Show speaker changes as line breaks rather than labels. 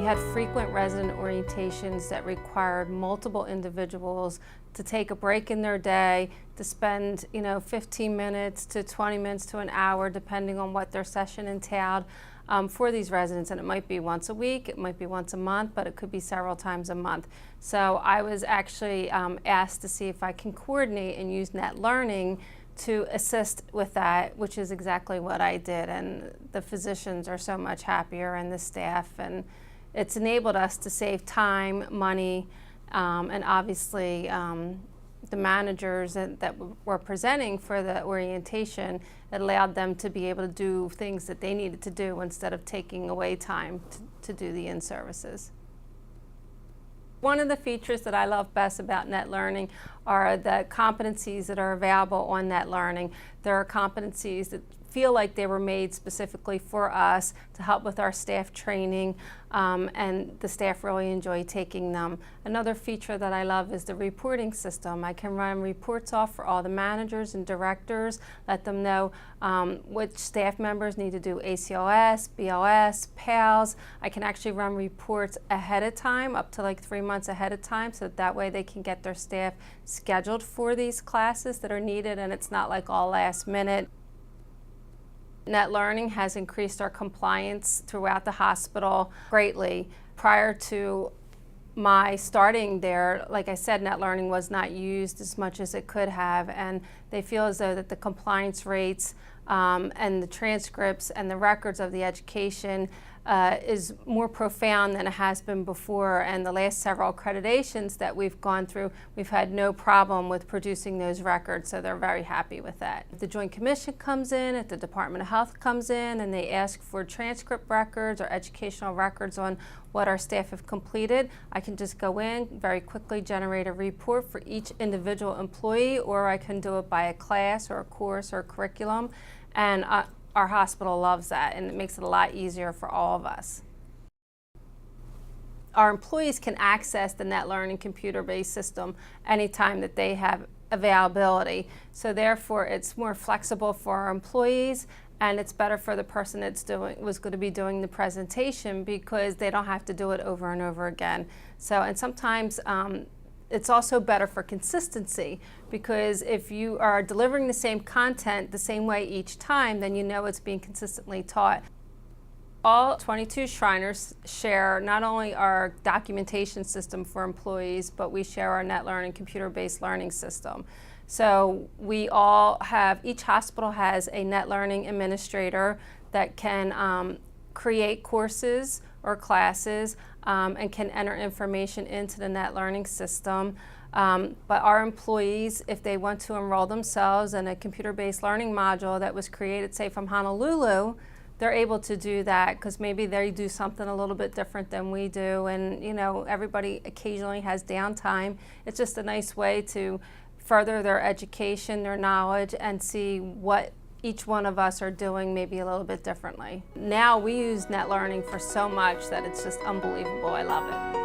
had frequent resident orientations that required multiple individuals to take a break in their day, to spend 15 minutes to 20 minutes to an hour, depending on what their session entailed, for these residents. And it might be once a week, it might be once a month, but it could be several times a month. So I was actually asked to see if I can coordinate and use Netlearning to assist with that, which is exactly what I did. And the physicians are so much happier, and the staff, and it's enabled us to save time, money, and obviously the managers that were presenting for the orientation, it allowed them to be able to do things that they needed to do instead of taking away time to do the in-services. One of the features that I love best about Netlearning are the competencies that are available on Netlearning. There are competencies that feel like they were made specifically for us to help with our staff training, and the staff really enjoy taking them. Another feature that I love is the reporting system. I can run reports off for all the managers and directors, let them know which staff members need to do ACLS, BLS, PALS. I can actually run reports ahead of time, up to like 3 months ahead of time, so that way they can get their staff scheduled for these classes that are needed, and it's not like all last minute. Netlearning has increased our compliance throughout the hospital greatly. Prior to my starting there, like I said, Netlearning was not used as much as it could have, and they feel as though that the compliance rates and the transcripts and the records of the education is more profound than it has been before. And the last several accreditations that we've gone through, we've had no problem with producing those records, so they're very happy with that. If the Joint Commission comes in, if the Department of Health comes in and they ask for transcript records or educational records on what our staff have completed, I can just go in, very quickly generate a report for each individual employee, or I can do it by a class or a course or a curriculum. And our hospital loves that, and it makes it a lot easier for all of us. Our employees can access the Netlearning computer-based system anytime that they have availability. So therefore, it's more flexible for our employees, and it's better for the person that's was going to be doing the presentation, because they don't have to do it over and over again. So, and sometimes it's also better for consistency, because if you are delivering the same content the same way each time, then you know it's being consistently taught. All 22 Shriners share not only our documentation system for employees, but we share our Netlearning computer-based learning system. So we all have, each hospital has a Netlearning administrator that can create courses or classes and can enter information into the Netlearning system. But our employees, if they want to enroll themselves in a computer-based learning module that was created, say, from Honolulu, they're able to do that, because maybe they do something a little bit different than we do, and everybody occasionally has downtime. It's just a nice way to further their education, their knowledge, and see what each one of us are doing maybe a little bit differently. Now we use Netlearning for so much that it's just unbelievable. I love it.